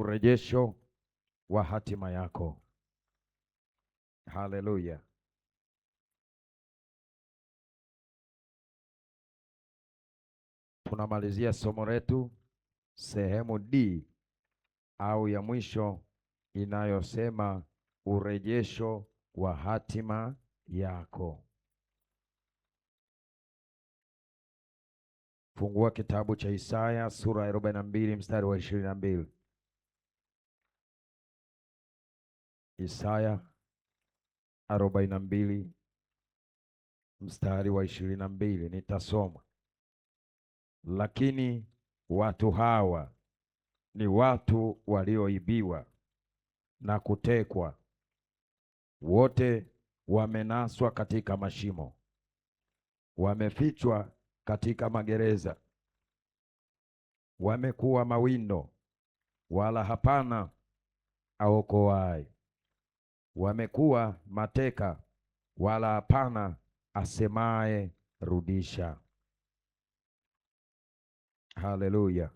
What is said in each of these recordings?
urejesho wa hatima yako. Haleluya. Tunamalizia somo letu sehemu D au ya mwisho inayosema urejesho wa hatima yako. Fungua kitabu cha Isaya sura ya 42 mstari wa 22. Isaya 42 mstari wa 22, nitasoma. Lakini watu hawa ni watu walioibiwa na kutekwa, wote wamenaswa katika mashimo, wamefichwa katika magereza, wamekuwa mawindo, wala hapana aokoaye, wamekuwa mateka, wala hapana asemaye rudisha. Haleluya.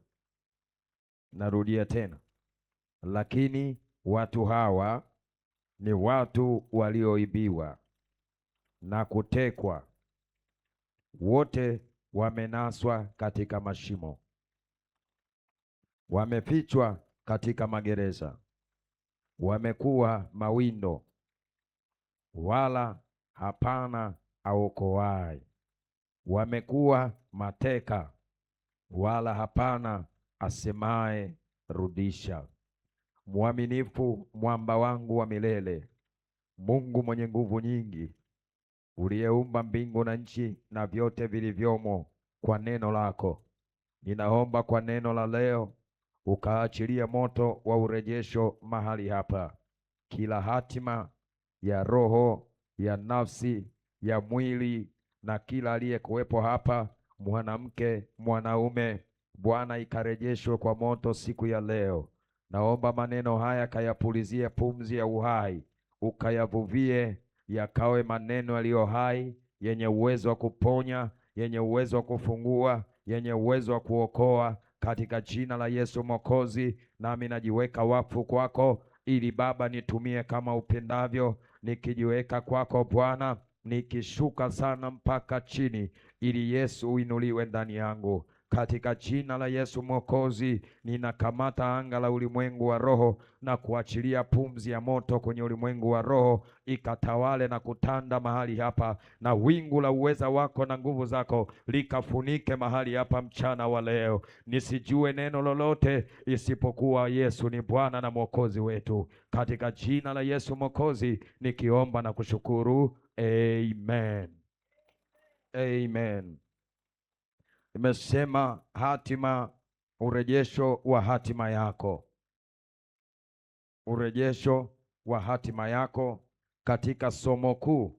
Narudia tena. Lakini watu hawa ni watu walioibiwa na kutekwa, wote wamenaswa katika mashimo, wamefichwa katika magereza, wamekuwa mawindo, wala hapana aokoaye, wamekuwa mateka, wala hapana asemaye rudisha. Mwaminifu, mwamba wangu wa milele, Mungu mwenye nguvu nyingi, uliyeumba mbingu na nchi na vyote vilivyomo kwa neno lako, ninaomba kwa neno la leo ukaachilia moto wa urejesho mahali hapa. Kila hatima ya roho, ya nafsi, ya mwili na kila aliyekuwepo hapa, mwanamke, mwanaume, Bwana, ikarejeshwe kwa moto siku ya leo. Naomba maneno haya kayapulizie pumzi ya uhai, ukayavuvie yakawe maneno yaliyo hai, yenye uwezo wa kuponya, yenye uwezo wa kufungua, yenye uwezo wa kuokoa, katika jina la Yesu Mwokozi. Nami najiweka wakfu kwako, ili Baba nitumie kama upendavyo, nikijiweka kwako Bwana, nikishuka sana mpaka chini, ili Yesu uinuliwe ndani yangu. Katika jina la Yesu Mwokozi, ninakamata anga la ulimwengu wa roho na kuachilia pumzi ya moto kwenye ulimwengu wa roho, ikatawale na kutanda mahali hapa, na wingu la uweza wako na nguvu zako likafunike mahali hapa mchana wa leo. Nisijue neno lolote isipokuwa Yesu ni Bwana na Mwokozi wetu. Katika jina la Yesu Mwokozi nikiomba na kushukuru. Amen. Amen. Nimesema hatima, urejesho wa hatima yako. Urejesho wa hatima yako katika somo kuu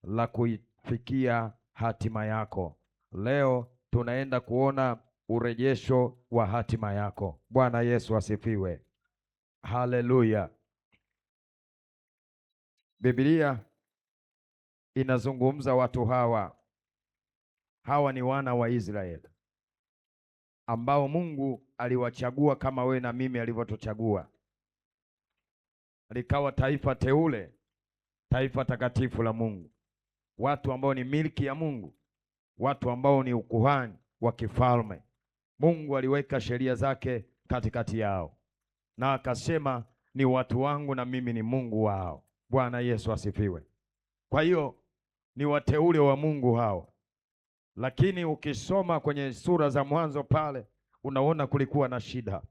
la kuifikia hatima yako. Leo tunaenda kuona urejesho wa hatima yako. Bwana Yesu asifiwe. Haleluya. Biblia inazungumza watu hawa ni wana wa Israeli ambao Mungu aliwachagua kama we na mimi alivyotuchagua, likawa taifa teule, taifa takatifu la Mungu, watu ambao ni milki ya Mungu, watu ambao ni ukuhani wa kifalme. Mungu aliweka sheria zake katikati yao na akasema ni watu wangu na mimi ni Mungu wao. Bwana Yesu asifiwe. Kwa hiyo ni wateule wa Mungu hawa. Lakini ukisoma kwenye sura za mwanzo pale, unaona kulikuwa na shida.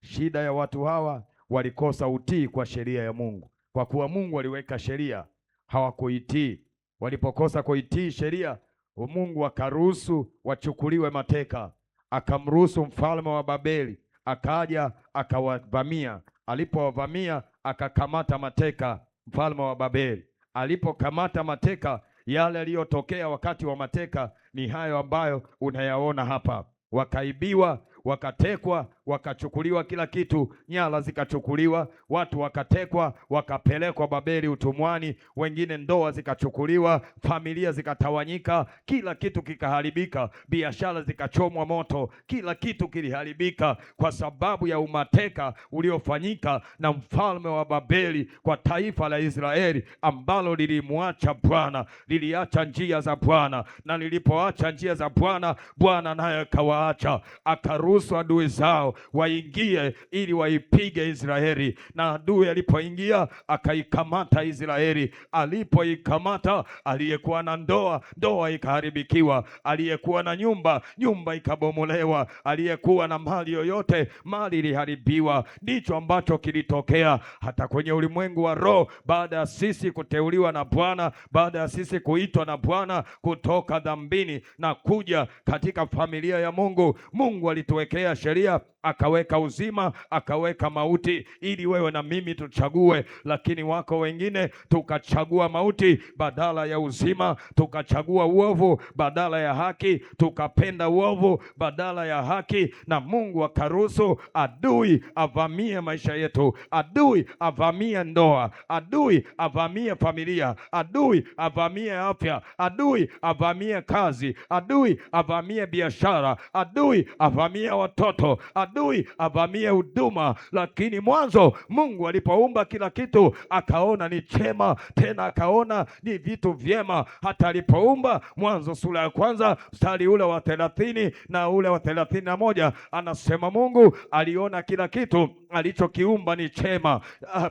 Shida ya watu hawa, walikosa utii kwa sheria ya Mungu. Kwa kuwa Mungu aliweka sheria, hawakuitii. Walipokosa kuitii sheria, Mungu akaruhusu wachukuliwe mateka. Akamruhusu mfalme wa Babeli, akaja akawavamia. Alipowavamia, akakamata mateka mfalme wa Babeli. Alipokamata mateka, yale yaliyotokea wakati wa mateka ni hayo ambayo unayaona hapa. Wakaibiwa, wakatekwa, wakachukuliwa kila kitu, nyara zikachukuliwa, watu wakatekwa, wakapelekwa Babeli utumwani, wengine ndoa zikachukuliwa, familia zikatawanyika, kila kitu kikaharibika, biashara zikachomwa moto, kila kitu kiliharibika kwa sababu ya umateka uliofanyika na mfalme wa Babeli kwa taifa la Israeli ambalo lilimwacha Bwana, liliacha njia za Bwana, na lilipoacha njia za Bwana, Bwana naye akawaacha, akaruhusu adui zao waingie ili waipige Israeli, na adui alipoingia akaikamata Israeli. Alipoikamata, aliyekuwa na ndoa ikaharibikiwa, aliyekuwa na nyumba ikabomolewa, aliyekuwa na mali yoyote, mali iliharibiwa. Ndicho ambacho kilitokea hata kwenye ulimwengu wa roho. Baada ya sisi kuteuliwa na Bwana, baada ya sisi kuitwa na Bwana kutoka dhambini na kuja katika familia ya Mungu, Mungu alituwekea sheria, akaweka uzima, akaweka mauti, ili wewe na mimi tuchague. Lakini wako wengine tukachagua mauti badala ya uzima, tukachagua uovu badala ya haki, tukapenda uovu badala ya haki, na Mungu akaruhusu adui avamie maisha yetu, adui avamie ndoa, adui avamie familia, adui avamie afya, adui avamie kazi, adui avamie biashara, adui avamie watoto, adui avamie huduma. Lakini mwanzo Mungu alipoumba kila kitu akaona ni chema, tena akaona ni vitu vyema. Hata alipoumba, Mwanzo sura ya kwanza mstari ule wa 30 na ule wa 31, anasema Mungu aliona kila kitu alichokiumba ni chema.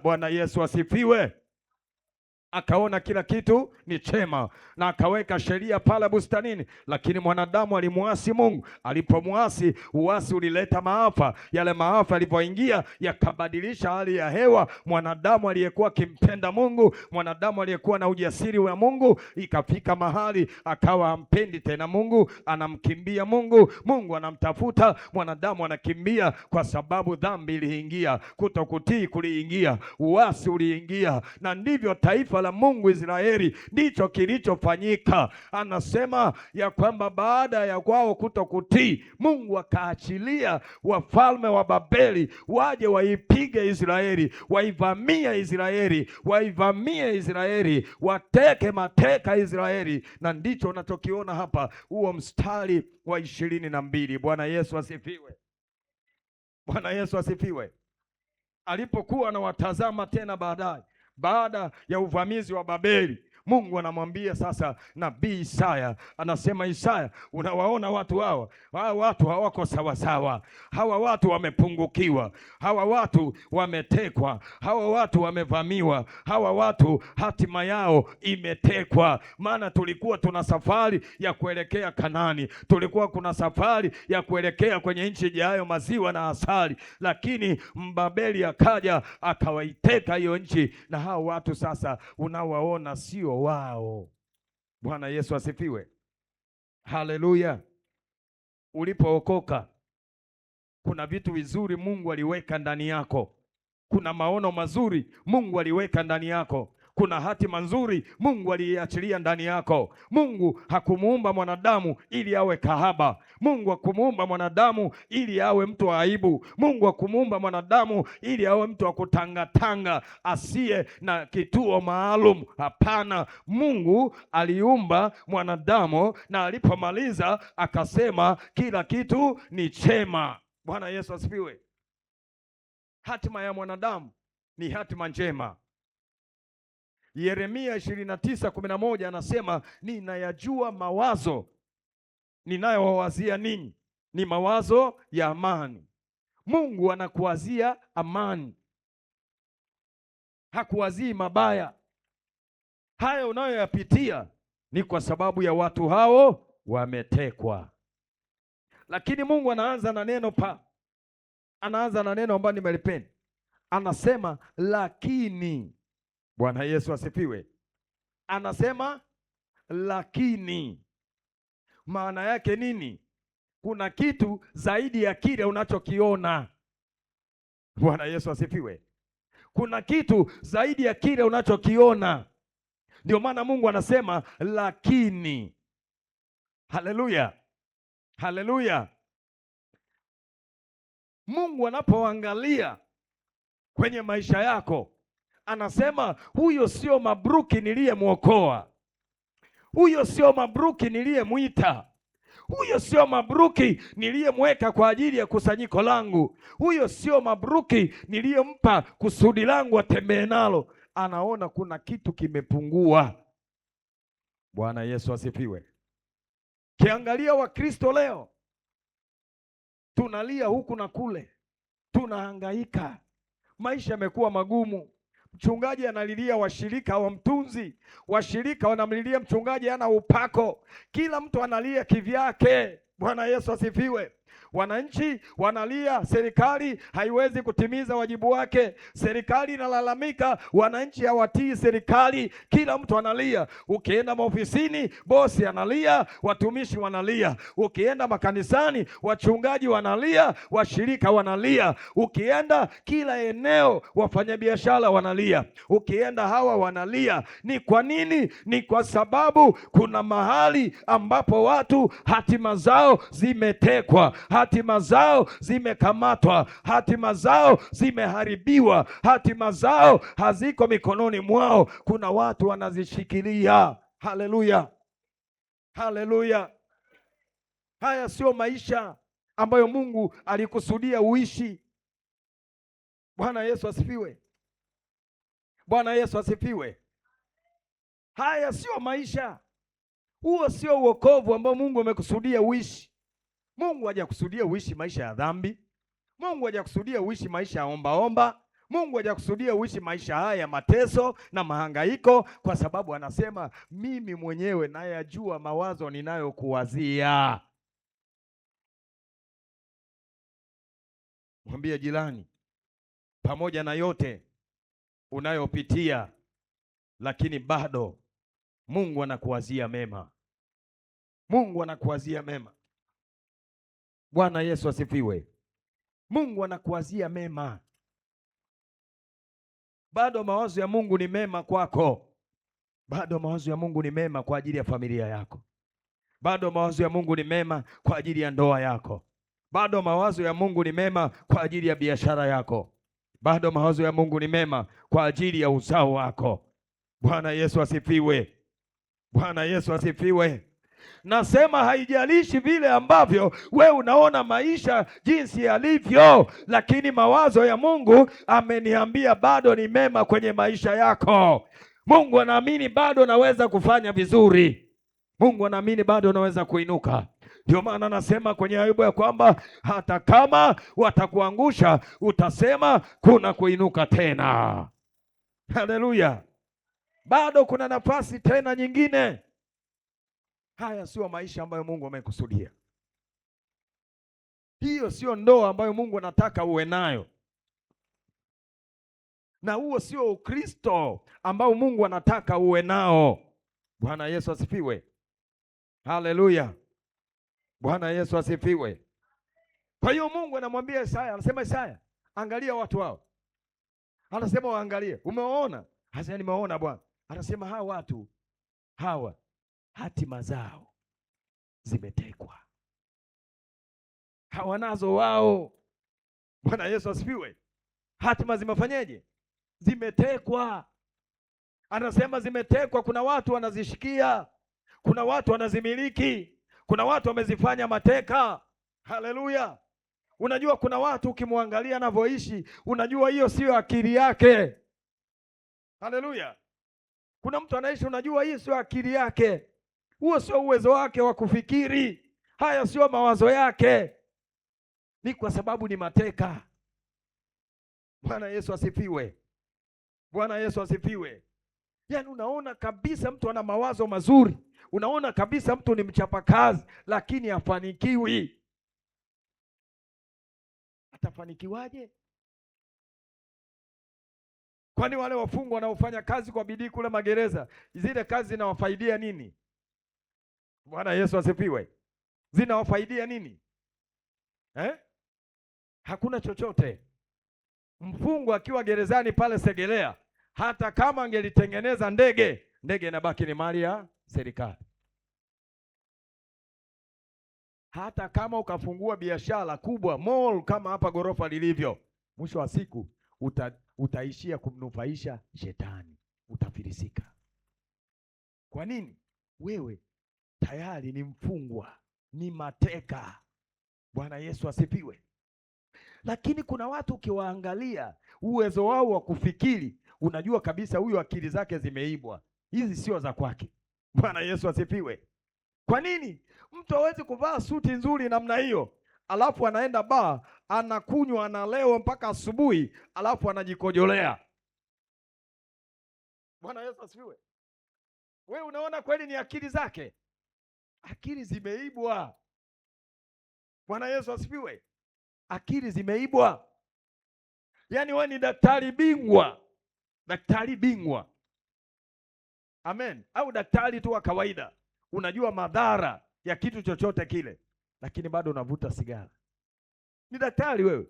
Bwana Yesu asifiwe. Akaona kila kitu ni chema na akaweka sheria pale bustanini, lakini mwanadamu alimuasi Mungu. Alipomuasi, uasi ulileta maafa. Yale maafa yalipoingia yakabadilisha hali ya hewa. Mwanadamu aliyekuwa akimpenda Mungu, mwanadamu aliyekuwa na ujasiri wa Mungu, ikafika mahali akawa hampendi tena Mungu, anamkimbia Mungu, Mungu anamtafuta, mwanadamu anakimbia, kwa sababu dhambi iliingia, kutokutii kuliingia, uasi uliingia, na ndivyo taifa la Mungu Israeli ndicho kilichofanyika. Anasema ya kwamba baada ya kwao kutokutii, Mungu akaachilia wafalme wa Babeli waje waipige Israeli, waivamie Israeli, wateke mateka Israeli. Na ndicho unachokiona hapa, huo mstari wa 22. Bwana Yesu asifiwe. Bwana Yesu asifiwe. Alipokuwa anawatazama tena baada ya uvamizi wa Babeli, Mungu anamwambia sasa nabii Isaya, anasema Isaya, unawaona watu hawa watu hawako sawasawa, hawa watu wamepungukiwa, hawa watu wametekwa, hawa watu wamevamiwa, hawa watu hatima yao imetekwa. Maana tulikuwa tuna safari ya kuelekea Kanani, tulikuwa kuna safari ya kuelekea kwenye nchi ijayo maziwa na asali, lakini Mbabeli akaja akawaiteka hiyo nchi, na hao watu sasa unawaona sio wao. Bwana Yesu asifiwe. Haleluya. Ulipookoka, kuna vitu vizuri Mungu aliweka ndani yako, kuna maono mazuri Mungu aliweka ndani yako, kuna hatima nzuri Mungu aliachilia ndani yako. Mungu hakumuumba mwanadamu ili awe kahaba. Mungu hakumuumba mwanadamu ili awe mtu wa aibu. Mungu hakumuumba mwanadamu ili awe mtu wa kutangatanga asiye na kituo maalum. Hapana, Mungu aliumba mwanadamu, na alipomaliza akasema kila kitu ni chema. Bwana Yesu asifiwe. Hatima ya mwanadamu ni hatima njema. Yeremia 29:11 anasema, ninayajua mawazo ninayowawazia ninyi, ni mawazo ya amani. Mungu anakuwazia amani, hakuwazii mabaya. Haya unayoyapitia ni kwa sababu ya watu hao wametekwa. Lakini Mungu anaanza na neno anaanza na neno ambalo nimelipenda. Anasema lakini. Bwana Yesu asifiwe. Anasema lakini. Maana yake nini? Kuna kitu zaidi ya kile unachokiona. Bwana Yesu asifiwe. Kuna kitu zaidi ya kile unachokiona. Ndio maana Mungu anasema lakini. Haleluya. Haleluya. Mungu anapoangalia kwenye maisha yako anasema, huyo sio mabruki niliyemwokoa, huyo sio mabruki niliyemwita, huyo sio mabruki niliyemweka kwa ajili ya kusanyiko langu, huyo sio mabruki niliyempa kusudi langu atembee nalo. Anaona kuna kitu kimepungua. Bwana Yesu asifiwe. Kiangalia Wakristo leo tunalia huku na kule, tunahangaika, maisha yamekuwa magumu. Mchungaji analilia washirika hawamtunzi, washirika wanamlilia mchungaji hana upako, kila mtu analia kivyake. Bwana Yesu asifiwe. Wananchi wanalia serikali haiwezi kutimiza wajibu wake, serikali inalalamika, wananchi hawatii serikali, kila mtu analia. Ukienda maofisini bosi analia, watumishi wanalia. Ukienda makanisani wachungaji wanalia, washirika wanalia. Ukienda kila eneo wafanyabiashara wanalia. Ukienda hawa wanalia. Ni kwa nini? Ni kwa sababu kuna mahali ambapo watu hatima zao zimetekwa, hatima zao zimekamatwa, hatima zao zimeharibiwa, hatima zao haziko mikononi mwao, kuna watu wanazishikilia. Haleluya, haleluya. Haya sio maisha ambayo Mungu alikusudia uishi. Bwana Yesu asifiwe. Bwana Yesu asifiwe. Haya sio maisha, huo sio wokovu ambao Mungu amekusudia uishi. Mungu hajakusudia uishi maisha ya dhambi. Mungu hajakusudia uishi maisha ya ombaomba. Mungu hajakusudia uishi maisha haya ya mateso na mahangaiko, kwa sababu anasema mimi mwenyewe nayajua mawazo ninayokuwazia. Mwambie jirani, pamoja na yote unayopitia, lakini bado Mungu anakuwazia mema. Mungu anakuwazia mema. Bwana Yesu asifiwe. Mungu anakuwazia mema. Bado mawazo ya Mungu ni mema kwako. Bado mawazo ya Mungu ni mema kwa ajili ya familia yako. Bado mawazo ya Mungu ni mema kwa ajili ya ndoa yako. Bado mawazo ya Mungu ni mema kwa ajili ya biashara yako. Bado mawazo ya Mungu ni mema kwa ajili ya uzao wako. Bwana Yesu asifiwe. Bwana Yesu asifiwe. Nasema haijalishi vile ambavyo we unaona maisha jinsi yalivyo, lakini mawazo ya Mungu ameniambia bado ni mema kwenye maisha yako. Mungu anaamini bado naweza kufanya vizuri. Mungu anaamini bado naweza kuinuka. Ndio maana anasema kwenye Ayubu ya kwamba hata kama watakuangusha utasema kuna kuinuka tena. Haleluya. Bado kuna nafasi tena nyingine. Haya sio maisha ambayo Mungu amekusudia. Hiyo sio ndoa ambayo Mungu anataka uwe nayo. Na huo sio Ukristo ambao Mungu anataka uwe nao. Bwana Yesu asifiwe. Haleluya. Bwana Yesu asifiwe. Kwa hiyo Mungu anamwambia Isaya, anasema Isaya, angalia watu hao. Anasema waangalie. Umewaona? Hasa nimewaona Bwana. Anasema hawa watu hawa hatima zao zimetekwa, hawanazo wao. Bwana Yesu asifiwe. Hatima zimefanyeje? Zimetekwa. Anasema zimetekwa. Kuna watu wanazishikia, kuna watu wanazimiliki, kuna watu wamezifanya mateka. Haleluya. Unajua kuna watu ukimwangalia anavyoishi, unajua hiyo sio akili yake. Haleluya. Kuna mtu anaishi, unajua hii sio akili yake, huo sio uwezo wake wa kufikiri, haya sio mawazo yake, ni kwa sababu ni mateka. Bwana Yesu asifiwe. Bwana Yesu asifiwe. Yaani unaona kabisa mtu ana mawazo mazuri, unaona kabisa mtu ni mchapakazi, lakini hafanikiwi. Atafanikiwaje? Kwani wale wafungwa wanaofanya kazi kwa bidii kule magereza, zile kazi zinawafaidia nini? Bwana Yesu asifiwe. Zinawafaidia nini? Hakuna chochote. Mfungwa akiwa gerezani pale Segerea, hata kama angelitengeneza ndege inabaki ni mali ya serikali. Hata kama ukafungua biashara kubwa mall kama hapa ghorofa lilivyo, mwisho wa siku utaishia kumnufaisha shetani, utafilisika. Kwa nini? Wewe tayari ni mfungwa, ni mateka. Bwana Yesu asifiwe. Lakini kuna watu ukiwaangalia uwezo wao wa kufikiri, unajua kabisa huyu akili zake zimeibwa, hizi sio za kwake. Bwana Yesu asifiwe. Kwa nini? Mtu hawezi kuvaa suti nzuri namna hiyo, alafu anaenda baa, anakunywa, analewa mpaka asubuhi, alafu anajikojolea. Bwana Yesu asifiwe. Wewe unaona kweli ni akili zake? Akili zimeibwa. Bwana Yesu asifiwe. Akili zimeibwa. Yaani wewe ni daktari bingwa, daktari bingwa, amen, au daktari tu wa kawaida, unajua madhara ya kitu chochote kile, lakini bado unavuta sigara. Ni daktari wewe,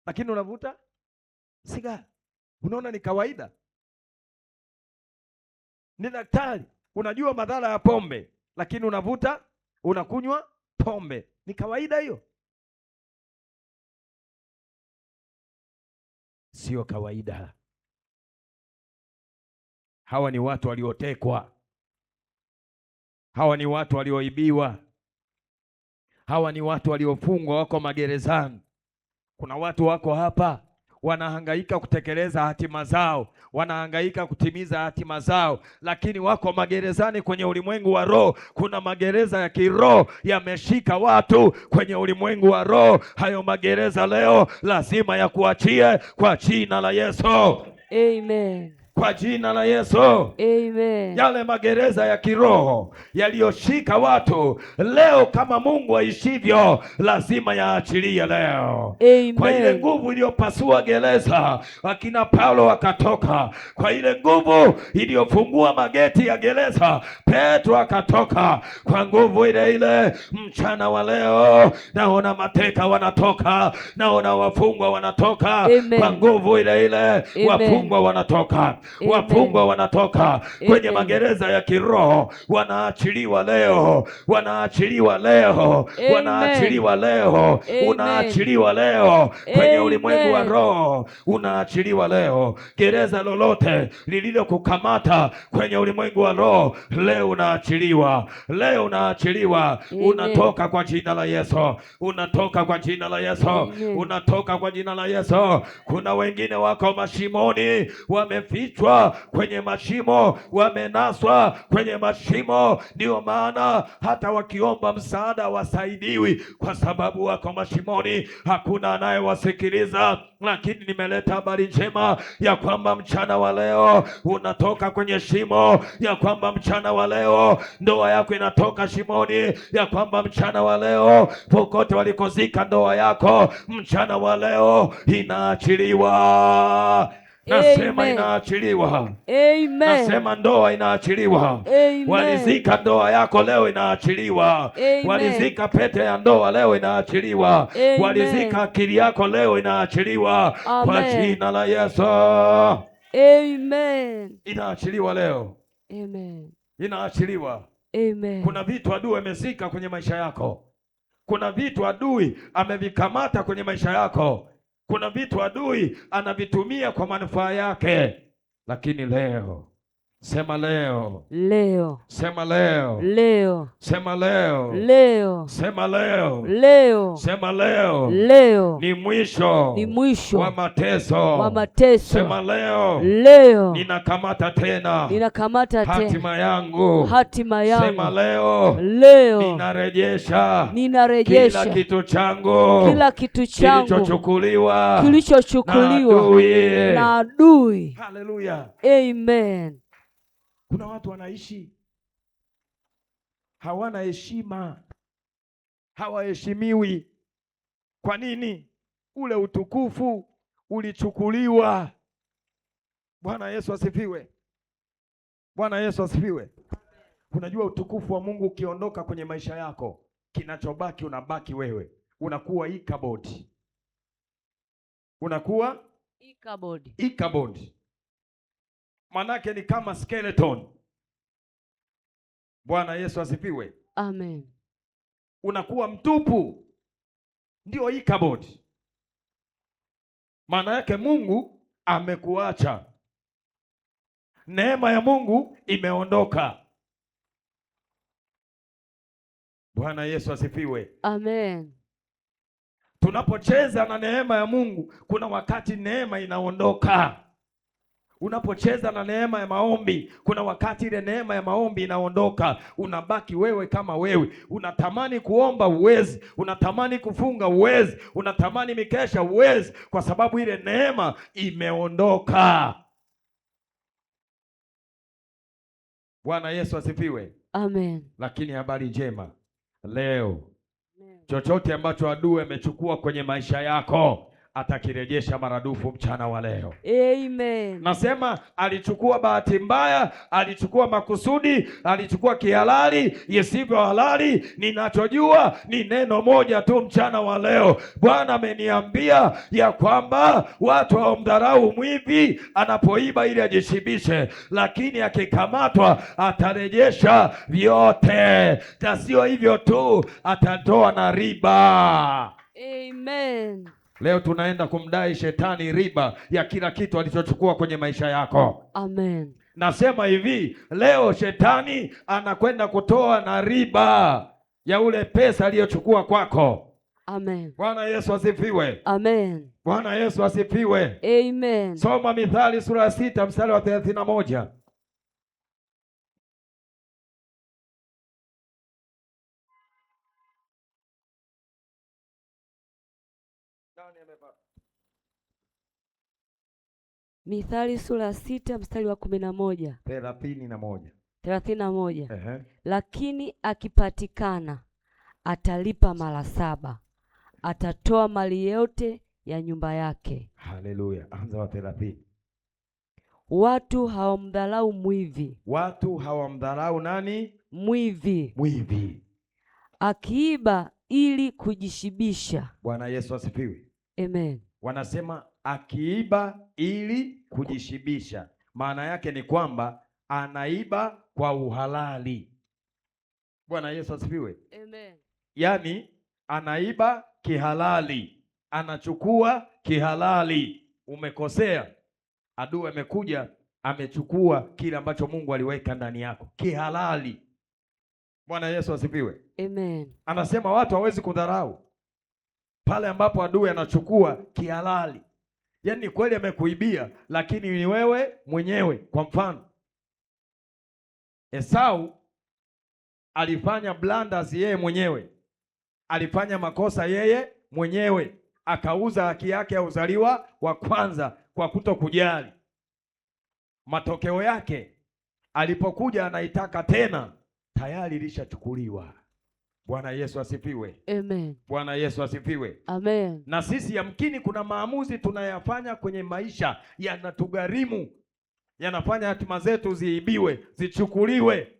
lakini unavuta sigara. Unaona ni kawaida? Ni daktari, unajua madhara ya pombe, lakini unakunywa pombe. Ni kawaida hiyo? Sio kawaida. Hawa ni watu waliotekwa. Hawa ni watu walioibiwa. Hawa ni watu waliofungwa, wako magerezani. Kuna watu wako hapa wanahangaika kutekeleza hatima zao, wanahangaika kutimiza hatima zao, lakini wako magerezani kwenye ulimwengu wa roho. Kuna magereza ya kiroho yameshika watu kwenye ulimwengu wa roho. Hayo magereza leo lazima yakuachie kwa jina la Yesu. Amen. Kwa jina la Yesu. Amen. Yale magereza ya kiroho yaliyoshika watu leo, kama Mungu aishivyo, lazima yaachilie leo. Amen. Kwa ile nguvu iliyopasua gereza, akina Paulo wakatoka. Kwa ile nguvu iliyofungua mageti ya gereza, Petro akatoka. Kwa nguvu ile ile, mchana wa leo naona mateka wanatoka, naona wafungwa wanatoka. Amen. Kwa nguvu ile ile, Amen. Wafungwa wanatoka. Amen. Wafungwa wanatoka kwenye magereza ya kiroho, wanaachiliwa leo, wanaachiliwa leo, wanaachiliwa leo, unaachiliwa leo kwenye ulimwengu wa roho, unaachiliwa leo. Gereza lolote lililokukamata kwenye ulimwengu wa roho, leo unaachiliwa, leo unaachiliwa, unatoka kwa jina la Yesu, unatoka kwa jina la Yesu, unatoka kwa jina la Yesu. Kuna wengine wako mashimoni, wamefichwa kwenye mashimo, wamenaswa kwenye mashimo. Ndio maana hata wakiomba msaada wasaidiwi, kwa sababu wako mashimoni, hakuna anayewasikiliza. Lakini nimeleta habari njema ya kwamba mchana wa leo unatoka kwenye shimo, ya kwamba mchana wa leo ndoa yako inatoka shimoni, ya kwamba mchana wa leo popote walikozika ndoa yako, mchana wa leo inaachiliwa. Nasema Amen. Inaachiliwa. Amen. Nasema ndoa inaachiliwa. Amen. Walizika ndoa yako, leo inaachiliwa. Amen. Walizika pete ya ndoa, leo inaachiliwa. Amen. Walizika akili yako, leo inaachiliwa. Amen. Kwa jina la Yesu. Amen. Inaachiliwa leo. Amen. Inaachiliwa. Amen. Kuna vitu adui amezika kwenye maisha yako. Kuna vitu adui amevikamata kwenye maisha yako. Kuna vitu adui anavitumia kwa manufaa yake, lakini leo, sema leo, leo, sema leo, leo, sema leo, leo, sema leo, leo, sema leo, leo ni mwisho, ni mwisho wa mateso, wa mateso. Sema leo, leo ninakamata tena, ninakamata tena hatima yangu, hatima yangu. Sema leo, leo ninarejesha ninarejesha kila kitu changu, kila kitu changu kilichochukuliwa na adui. Haleluya. Amen. Kuna watu wanaishi hawana heshima, hawaheshimiwi. Kwa nini? Ule utukufu ulichukuliwa. Bwana Yesu asifiwe. Bwana Yesu asifiwe. Unajua utukufu wa Mungu ukiondoka kwenye maisha yako, kinachobaki unabaki wewe, unakuwa Ichabod. Unakuwa Ichabod. Manake ni kama skeleton. Bwana Yesu asifiwe. Amen. unakuwa mtupu. Ndio Ichabod. Maana yake Mungu amekuacha, neema ya Mungu imeondoka. Bwana Yesu asifiwe. Amen. Tunapocheza na neema ya Mungu, kuna wakati neema inaondoka. Unapocheza na neema ya maombi, kuna wakati ile neema ya maombi inaondoka. Unabaki wewe kama wewe. Unatamani kuomba uwezi, unatamani kufunga uwezi, unatamani mikesha uwezi, kwa sababu ile neema imeondoka. Bwana Yesu asifiwe. Amen. Lakini habari njema leo, chochote ambacho adui amechukua kwenye maisha yako atakirejesha maradufu mchana wa leo. Amen. Nasema alichukua bahati mbaya, alichukua makusudi, alichukua kihalali, isivyo halali. Ninachojua ni neno moja tu mchana wa leo. Bwana ameniambia ya kwamba watu hawamdharau mwivi anapoiba ili ajishibishe, lakini akikamatwa atarejesha vyote, na sio hivyo tu, atatoa na riba. Amen. Leo tunaenda kumdai shetani riba ya kila kitu alichochukua kwenye maisha yako. Amen. Nasema hivi, leo shetani anakwenda kutoa na riba ya ule pesa aliyochukua kwako. Amen. Bwana Yesu asifiwe. Amen. Bwana Yesu asifiwe. Amen. Soma Mithali sura ya 6 mstari wa 31. Mithali sura ya 6 mstari wa 11. 31. Lakini akipatikana atalipa mara 7, atatoa mali yote ya nyumba yake. Haleluya. Anza wa 30. Watu hawamdharau mwivi. Watu hawamdharau nani? Mwivi. Mwivi. Akiiba ili kujishibisha. Bwana Yesu asifiwe. Amen. Wanasema akiiba ili kujishibisha. Maana yake ni kwamba anaiba kwa uhalali. Bwana Yesu asifiwe. Amen. Yaani anaiba kihalali, anachukua kihalali. Umekosea, adui amekuja amechukua kile ambacho Mungu aliweka ndani yako kihalali. Bwana Yesu asifiwe. Amen. Anasema watu hawezi kudharau pale ambapo adui anachukua kihalali. Yaani kweli amekuibia, lakini ni wewe mwenyewe. Kwa mfano, Esau alifanya blunders yeye mwenyewe, alifanya makosa yeye mwenyewe, akauza haki yake ya uzaliwa wa kwanza kwa kutokujali. Matokeo yake alipokuja anaitaka tena, tayari ilishachukuliwa. Bwana Yesu asifiwe. Amen. Bwana Yesu asifiwe. Amen. Na sisi yamkini kuna maamuzi tunayafanya kwenye maisha yanatugharimu, yanafanya hatima zetu ziibiwe, zichukuliwe.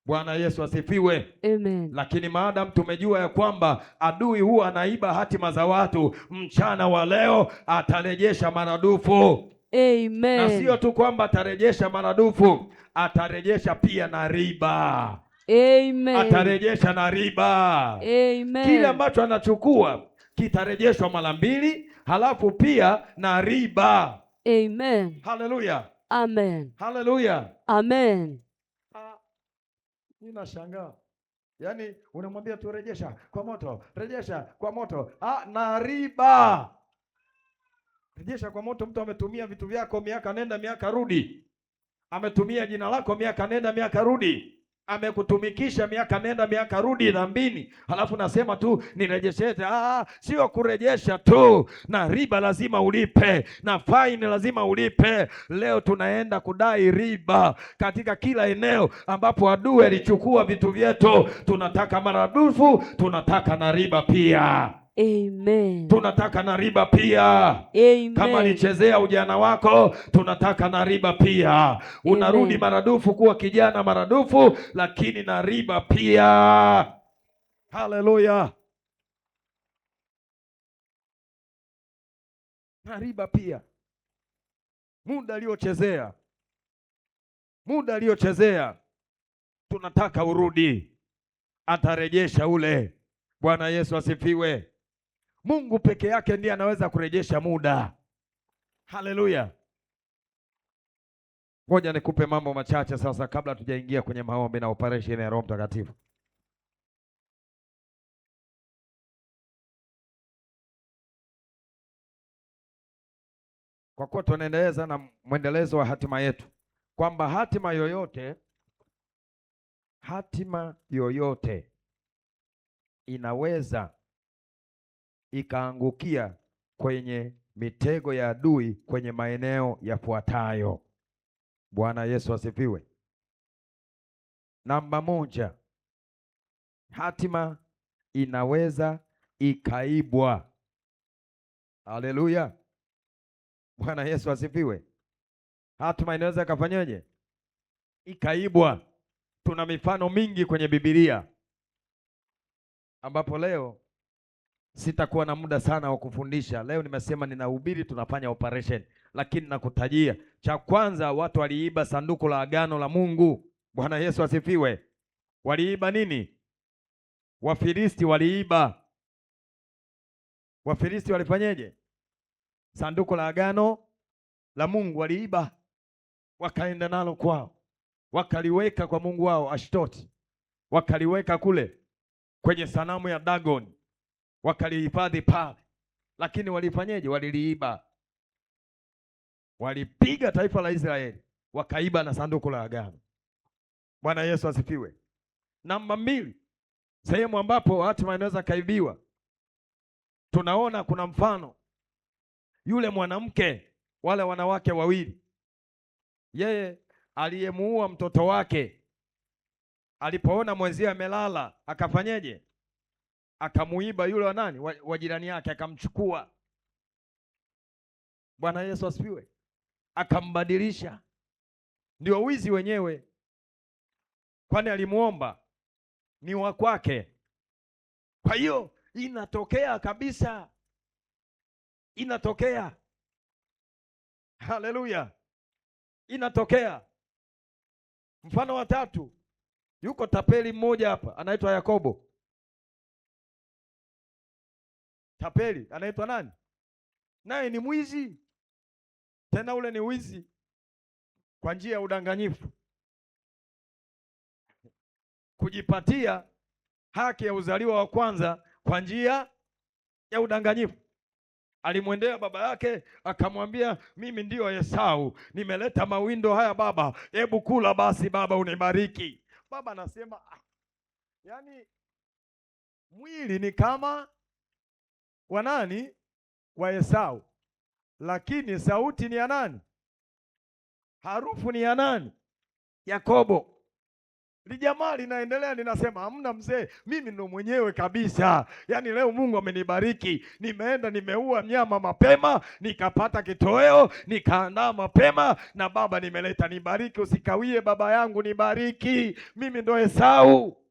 Bwana Yesu asifiwe. Amen. Lakini maadamu tumejua ya kwamba adui huwa anaiba hatima za watu, mchana wa leo atarejesha maradufu. Amen. Na sio tu kwamba atarejesha maradufu, atarejesha pia na riba. Amen. Atarejesha na riba. Amen. Kile ambacho anachukua kitarejeshwa mara 2, halafu pia na riba. Amen. Haleluya. Amen. Haleluya. Amen. Ninashangaa. Yaani unamwambia tu rejesha kwa moto, rejesha kwa moto. Na riba. Rejesha kwa moto. Mtu ametumia vitu vyako miaka nenda miaka rudi. Ametumia jina lako miaka nenda miaka rudi. Amekutumikisha miaka nenda miaka rudi dhambini, halafu nasema tu nirejeshe. Sio kurejesha tu, na riba lazima ulipe, na faini lazima ulipe. Leo tunaenda kudai riba katika kila eneo ambapo adui alichukua vitu vyetu. Tunataka maradufu, tunataka na riba pia. Amen. Tunataka na riba pia. Amen. Kama alichezea ujana wako, tunataka na riba pia. Unarudi maradufu kuwa kijana maradufu, lakini na riba pia. Haleluya. Na riba pia. Muda aliochezea tunataka urudi. atarejesha ule. Bwana Yesu asifiwe. Mungu peke yake ndiye anaweza kurejesha muda. Haleluya. Ngoja nikupe mambo machache sasa kabla tujaingia kwenye maombi na operation ya Roho Mtakatifu. Kwa kuwa tunaendeleza na mwendelezo wa hatima yetu, kwamba hatima yoyote inaweza ikaangukia kwenye mitego ya adui kwenye maeneo yafuatayo. Bwana Yesu asifiwe. Namba moja, hatima inaweza ikaibwa. Haleluya. Bwana Yesu asifiwe. Hatima inaweza ikafanyaje? Ikaibwa. Tuna mifano mingi kwenye Biblia, ambapo leo sitakuwa na muda sana wa kufundisha. Leo nimesema ninahubiri, tunafanya operation, lakini nakutajia cha kwanza, watu waliiba sanduku la agano la Mungu. Bwana Yesu asifiwe. Waliiba nini? Wafilisti waliiba. Wafilisti walifanyeje? Sanduku la agano la Mungu waliiba, wakaenda nalo kwao, wakaliweka kwa mungu wao Ashtoti, wakaliweka kule kwenye sanamu ya Dagoni, wakalihifadhi pale. Lakini walifanyeje? Waliliiba. Walipiga taifa la Israeli, wakaiba na sanduku la agano. Bwana Yesu asifiwe. Namba mbili, sehemu ambapo hatima inaweza kaibiwa, tunaona kuna mfano yule mwanamke, wale wanawake wawili, yeye aliyemuua mtoto wake, alipoona mwenzie amelala, akafanyeje? Akamuiba yule wa nani? Wa jirani yake, akamchukua. Bwana Yesu asifiwe. Akambadilisha. Ndio wizi wenyewe, kwani alimuomba ni wa kwake. Kwa hiyo inatokea kabisa, inatokea. Haleluya, inatokea. Mfano wa tatu, yuko tapeli mmoja hapa anaitwa Yakobo. Tapeli anaitwa nani? Naye ni mwizi, tena ule ni wizi kwa njia ya udanganyifu, kujipatia haki ya uzaliwa wa kwanza kwa njia ya udanganyifu. Alimwendea baba yake akamwambia, mimi ndio Esau, nimeleta mawindo haya baba, hebu kula basi baba, unibariki. Baba anasema yaani mwili ni kama wa nani? Wa Esau, lakini sauti ni ya nani? Harufu ni ya nani? Yakobo. Lijamaa linaendelea, linasema hamna mzee, mimi ndo mwenyewe kabisa. Yaani leo Mungu amenibariki, nimeenda nimeua mnyama mapema, nikapata kitoweo, nikaandaa mapema, na baba nimeleta, nibariki, usikawie baba yangu, nibariki, mimi ndo Esau.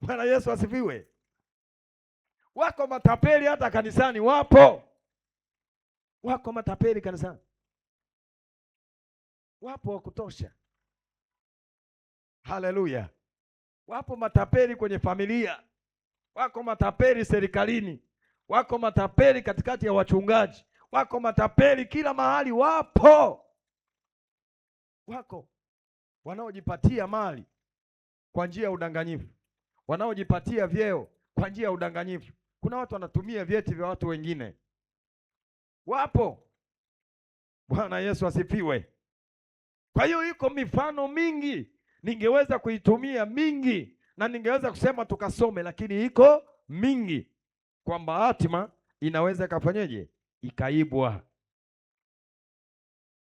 Bwana Yesu asifiwe. Wako matapeli hata kanisani, wako matapeli kanisani, wapo wa kutosha. Haleluya. Wapo matapeli kwenye familia, wako matapeli serikalini, wako matapeli katikati ya wachungaji, wako matapeli kila mahali. Wako wanaojipatia mali kwa njia ya udanganyifu, wanaojipatia vyeo kwa njia ya udanganyifu. Kuna watu wanatumia vyeti vya watu wengine, wapo. Bwana Yesu asifiwe. Kwa hiyo iko mifano mingi, ningeweza kuitumia mingi, na ningeweza kusema tukasome, lakini iko mingi, kwamba hatima inaweza ikafanyeje? Ikaibwa.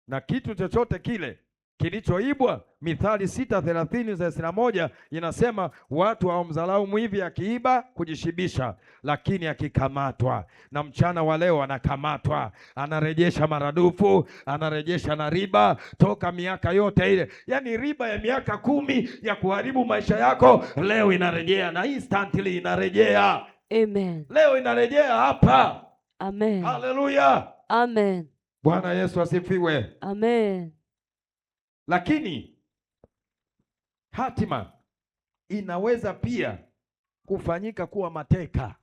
Na kitu chochote kile kilichoibwa, Mithali 6:30-31 inasema, watu hawamdharau mwivi akiiba kujishibisha, lakini akikamatwa, na mchana wa leo anakamatwa, anarejesha maradufu, anarejesha na riba toka miaka yote ile. Yaani riba ya miaka 10 ya kuharibu maisha yako leo inarejea, na instantly inarejea. Amen. Leo inarejea hapa. Amen. Haleluya. Amen. Bwana Yesu asifiwe. Amen. Lakini hatima inaweza pia kufanyika kuwa mateka.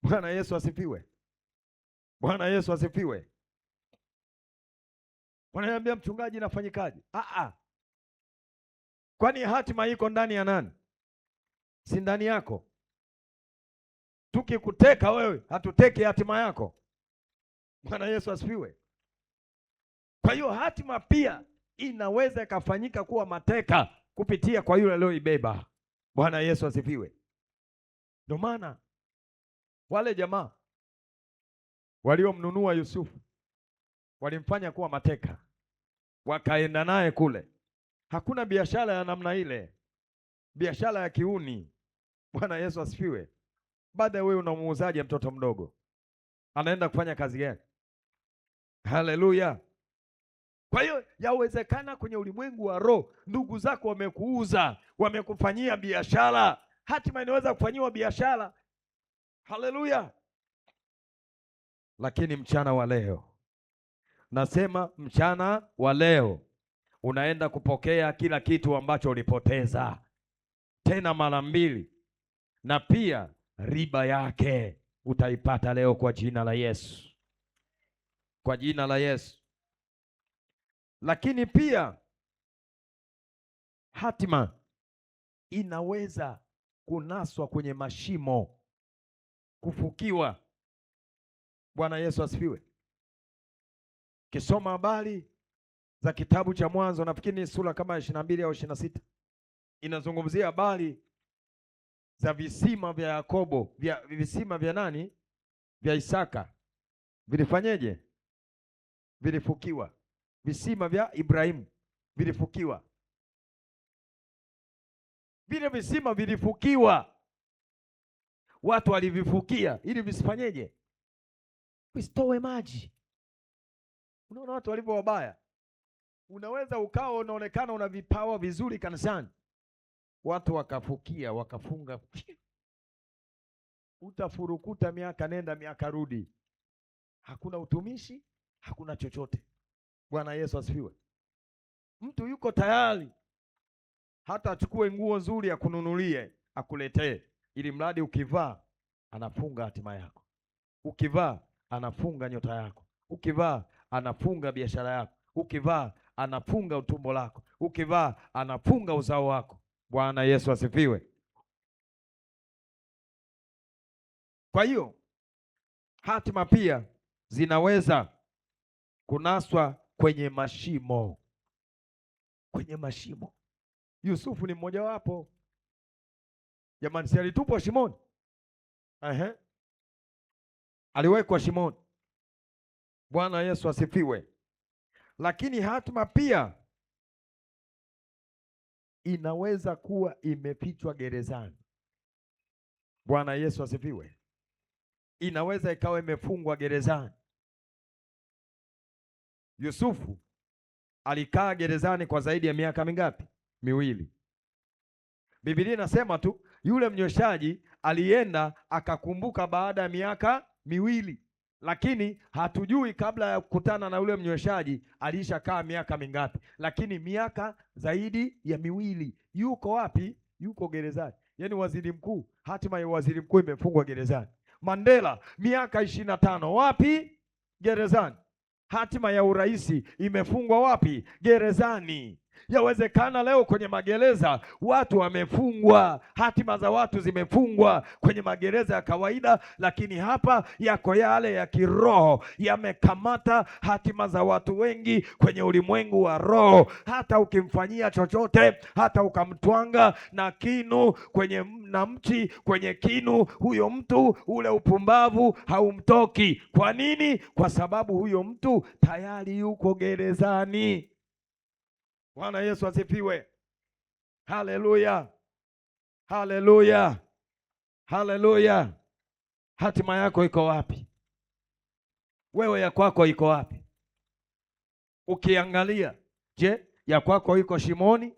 Bwana Yesu asifiwe. Bwana Yesu asifiwe. Wananiambia mchungaji, inafanyikaje? Kwani hatima iko ndani ya nani? Si ndani yako? Tukikuteka wewe, hatuteki hatima yako. Bwana Yesu asifiwe. Kwa hiyo hatima pia inaweza ikafanyika kuwa mateka kupitia kwa yule aliyoibeba. Bwana Yesu asifiwe. Ndio maana wale jamaa waliomnunua Yusufu walimfanya kuwa mateka, wakaenda naye kule. Hakuna biashara ya namna ile, biashara ya kiuni. Bwana Yesu asifiwe. Baada wewe unamuuzaje mtoto mdogo? Anaenda kufanya kazi gani? Haleluya. Kwa hiyo yawezekana kwenye ulimwengu wa roho ndugu zako wamekuuza, wamekufanyia biashara. Hatima inaweza kufanyiwa biashara. Haleluya. Lakini mchana wa leo, nasema mchana wa leo unaenda kupokea kila kitu ambacho ulipoteza, tena mara mbili, na pia riba yake utaipata leo kwa jina la Yesu. Kwa jina la Yesu. Lakini pia hatima inaweza kunaswa kwenye mashimo, kufukiwa. Bwana Yesu asifiwe. Kisoma habari za kitabu cha Mwanzo, nafikiri ni sura kama 22 au 26, inazungumzia habari za visima vya Yakobo, visima vya nani? Vya Isaka. Vilifanyeje? Vilifukiwa. Visima vya Ibrahimu vilifukiwa. Vile visima vilifukiwa, watu walivifukia ili visifanyeje? Visitoe maji. Unaona watu walivyo wabaya. Unaweza ukawa unaonekana una vipawa vizuri kanisani, watu wakafukia, wakafunga. Utafurukuta miaka nenda miaka rudi, hakuna utumishi, hakuna chochote. Bwana Yesu asifiwe. Mtu yuko tayari hata achukue nguo nzuri akununulie, akuletee, ili mradi ukivaa anafunga hatima yako, ukivaa anafunga nyota yako, ukivaa anafunga biashara yako, ukivaa anafunga utumbo lako, ukivaa anafunga uzao wako. Bwana Yesu asifiwe. Kwa hiyo hatima pia zinaweza kunaswa kwenye mashimo. Kwenye mashimo. Yusufu ni mmoja wapo. Jamani, si alitupwa shimoni? Aliwekwa shimoni. Bwana Yesu asifiwe. Lakini hatima pia inaweza kuwa imefichwa gerezani. Bwana Yesu asifiwe. Inaweza ikawa imefungwa gerezani. Yusufu alikaa gerezani kwa zaidi ya miaka mingapi? 2. Biblia inasema tu yule mnyweshaji alienda akakumbuka baada ya miaka 2, lakini hatujui kabla ya kukutana na yule mnyweshaji alishakaa miaka mingapi, lakini miaka zaidi ya 2. Yuko wapi? Yuko gerezani. Yaani waziri mkuu, hatima ya waziri mkuu imefungwa gerezani. Mandela miaka 25, wapi? Gerezani. Hatima ya uraisi imefungwa wapi? Gerezani. Yawezekana leo kwenye magereza watu wamefungwa, hatima za watu zimefungwa kwenye magereza ya kawaida, lakini hapa yako yale ya kiroho yamekamata hatima za watu wengi kwenye ulimwengu wa roho. Hata ukimfanyia chochote, hata ukamtwanga na kinu na mchi kwenye kinu, huyo mtu ule upumbavu haumtoki. Kwa nini? Kwa sababu huyo mtu tayari yuko gerezani. Bwana Yesu asifiwe. Haleluya. Haleluya. Haleluya. Hatima yako iko wapi? Wewe ya kwako iko wapi? Ukiangalia, je, ya kwako iko shimoni?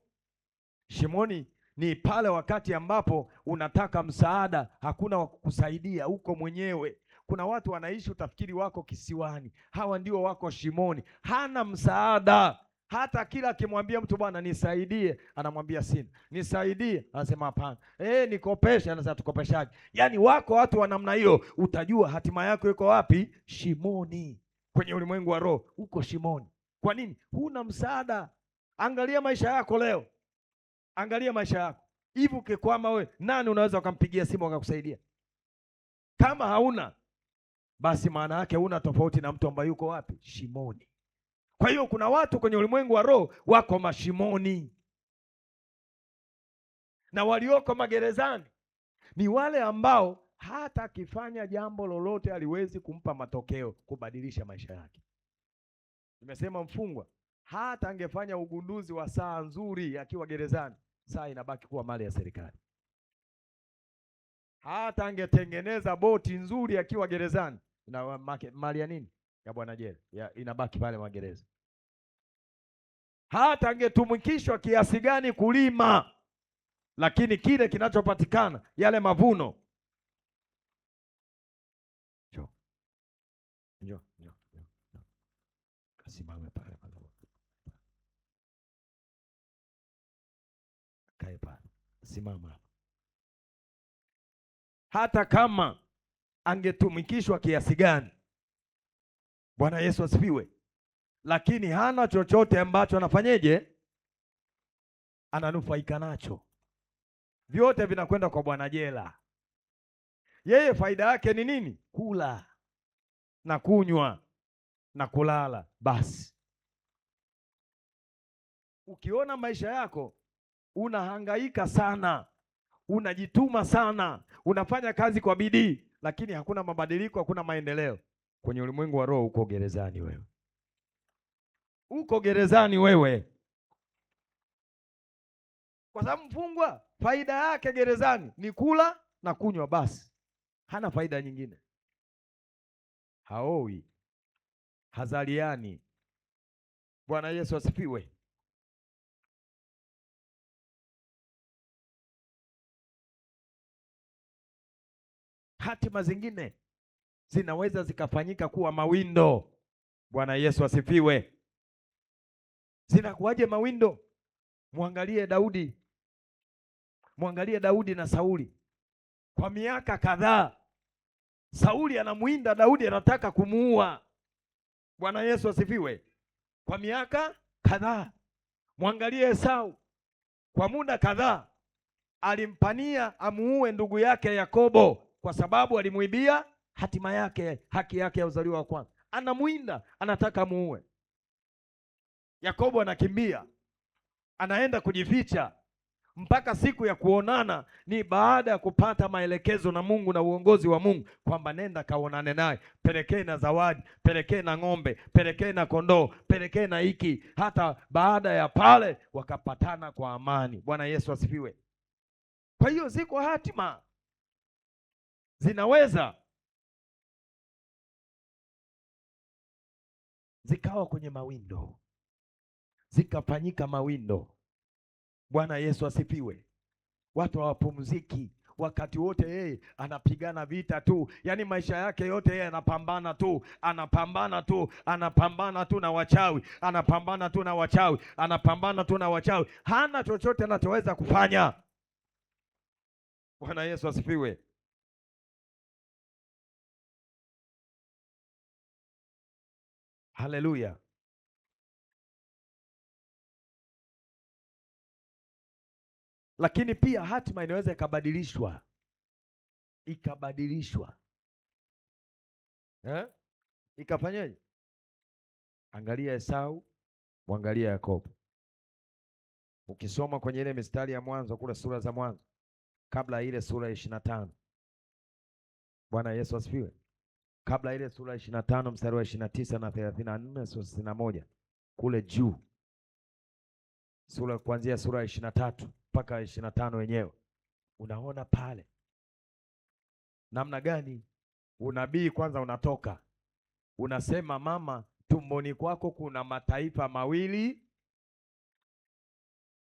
Shimoni ni pale wakati ambapo unataka msaada, hakuna wa kukusaidia, uko mwenyewe. Kuna watu wanaishi utafikiri wako kisiwani, hawa ndio wako shimoni. Hana msaada, Hata kila akimwambia mtu bwana nisaidie, anamwambia sina. Nisaidie, anasema hapana. Nikopeshe, anasema tukopeshaje? Yaani wako watu wa namna hiyo, utajua hatima yako iko wapi? Shimoni. Kwenye ulimwengu wa roho uko shimoni. Kwa nini? Huna msaada. Angalia maisha yako leo, angalia maisha yako hivi. Ukikwama wewe, nani unaweza ukampigia simu akakusaidia? Kama hauna, basi maana yake huna tofauti na mtu ambaye yuko wapi? Shimoni. Kwa hiyo kuna watu kwenye ulimwengu wa roho wako mashimoni, na walioko magerezani ni wale ambao hata akifanya jambo lolote haliwezi kumpa matokeo kubadilisha maisha yake. Nimesema mfungwa hata angefanya ugunduzi wa saa nzuri akiwa gerezani, saa inabaki kuwa mali ya serikali. Hata angetengeneza boti nzuri akiwa gerezani, na mali ya nini? Ya bwana jela, inabaki pale magereza. Hata angetumikishwa kiasi gani kulima, lakini kile kinachopatikana, yale mavuno, kasimame pale, kae pale, simama. Hata kama angetumikishwa kiasi gani, Bwana Yesu asifiwe, lakini hana chochote ambacho anafanyeje, ananufaika nacho. Vyote vinakwenda kwa bwana jela. Yeye faida yake ni nini? Kula na kunywa na kulala. Basi ukiona maisha yako unahangaika sana, unajituma sana, unafanya kazi kwa bidii, lakini hakuna mabadiliko, hakuna maendeleo, kwenye ulimwengu wa roho uko gerezani wewe. Uko gerezani wewe, kwa sababu mfungwa faida yake gerezani ni kula na kunywa, basi hana faida nyingine. Haoi, hazaliani. Bwana Yesu asifiwe. Hatima zingine zinaweza zikafanyika kuwa mawindo. Bwana Yesu asifiwe. Zinakuwaje mawindo? Mwangalie Daudi, mwangalie Daudi na Sauli. Kwa miaka kadhaa Sauli anamuinda Daudi, anataka kumuua. Bwana Yesu asifiwe. Kwa miaka kadhaa. Mwangalie Esau, kwa muda kadhaa alimpania amuue ndugu yake Yakobo, kwa sababu alimuibia hatima yake, haki yake ya uzaliwa wa kwanza. Anamuinda, anataka muue. Yakobo anakimbia, anaenda kujificha, mpaka siku ya kuonana ni baada ya kupata maelekezo na Mungu na uongozi wa Mungu kwamba nenda kaonane naye, pelekee na zawadi, pelekee na ng'ombe, pelekee na kondoo, pelekee na hiki. Hata baada ya pale wakapatana kwa amani. Bwana Yesu asifiwe. Kwa hiyo ziko hatima zinaweza zikawa kwenye mawindo, zikafanyika mawindo. Bwana Yesu asifiwe. Watu hawapumziki wakati wote, yeye anapigana vita tu, yaani maisha yake yote yeye anapambana tu, anapambana tu, anapambana tu na wachawi, anapambana tu na wachawi, anapambana tu na wachawi, hana chochote anachoweza kufanya. Bwana Yesu asifiwe. Haleluya. Lakini pia hatima inaweza ikabadilishwa, ikafanyaje? Angalia Esau, mwangalia Yakobo. Ukisoma kwenye ile mistari ya mwanzo kule, sura za mwanzo, kabla ile sura ya 25. Bwana Yesu asifiwe. Kabla ile sura ya 25 mstari wa 29 na 34, sura 61 kule juu, sura kuanzia sura ya 23 mpaka 25 wenyewe, unaona pale namna gani unabii kwanza unatoka, unasema mama, tumboni kwako kuna mataifa mawili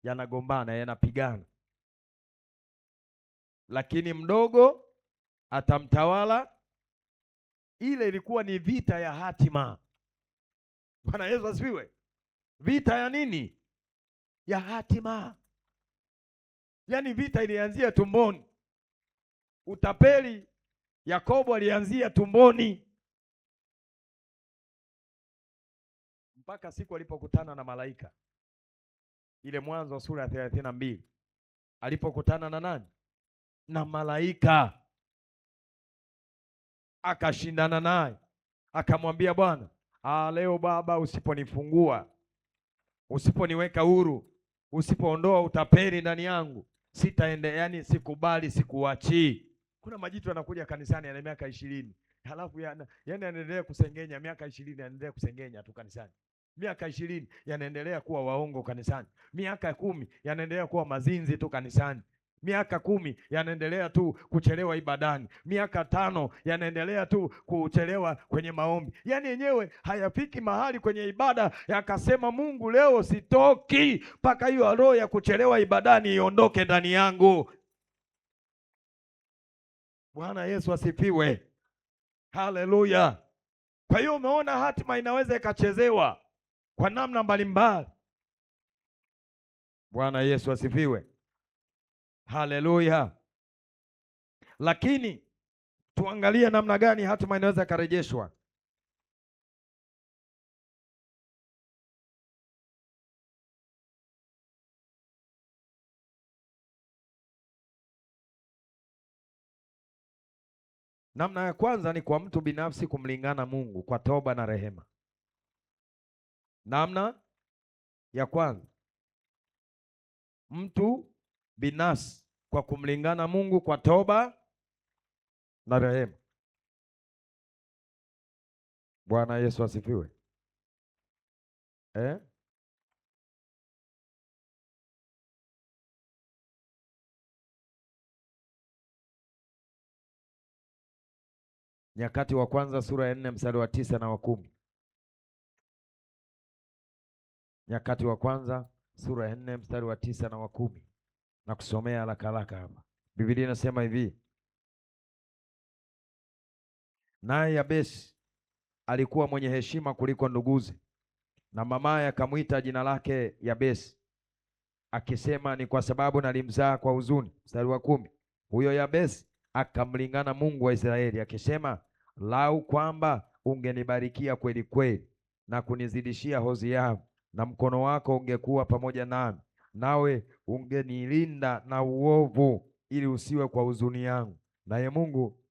yanagombana, yanapigana, lakini mdogo atamtawala. Ile ilikuwa ni vita ya hatima. Bwana Yesu asifiwe. Vita ya nini? Ya hatima. Yaani vita ilianzia tumboni. Utapeli Yakobo alianzia tumboni, mpaka siku alipokutana na malaika. Ile Mwanzo sura ya 32 alipokutana na nani? Na malaika, akashindana naye, akamwambia Bwana, leo Baba, usiponifungua, usiponiweka huru, usipoondoa utapeli ndani yangu, sitaende, yani sikubali, sikuachii. Kuna majitu anakuja kanisani ana miaka 20, halafu yani anaendelea kusengenya miaka 20, anaendelea kusengenya tu kanisani. Miaka 20 yanaendelea kuwa waongo kanisani. Miaka 10 yanaendelea kuwa mazinzi tu kanisani. Miaka 10 yanaendelea tu kuchelewa ibadani. Miaka 5 yanaendelea tu kuchelewa kwenye maombi. Yaani yenyewe hayafiki mahali kwenye ibada yakasema, Mungu leo sitoki mpaka hiyo roho ya kuchelewa ibadani iondoke ndani yangu. Bwana Yesu asifiwe. Haleluya. Kwa hiyo umeona hatima inaweza ikachezewa kwa namna mbalimbali. Bwana Yesu asifiwe. Haleluya. Lakini tuangalie namna gani hatima inaweza ikarejeshwa. Namna ya kwanza ni kwa mtu binafsi kumlingana Mungu kwa toba na rehema. Namna ya kwanza, mtu binafsi kwa kumlingana Mungu kwa toba na rehema. Bwana Yesu asifiwe. Nyakati wa kwanza sura ya 4 mstari wa 9 na wa 10. Nyakati wa kwanza sura ya 4 mstari wa 9 na wa 10. Na kusomea haraka hapa. Biblia inasema hivi: naye Yabesi alikuwa mwenye heshima kuliko nduguze, na mamaye akamwita jina lake Yabesi, akisema, ni kwa sababu nalimzaa kwa huzuni. Mstari wa 10. Huyo Yabesi akamlingana Mungu wa Israeli, akisema, lau kwamba ungenibarikia kweli kweli na kunizidishia hozi yangu, na mkono wako ungekuwa pamoja nami, nawe ungenilinda na uovu, ili usiwe kwa huzuni yangu. Naye Mungu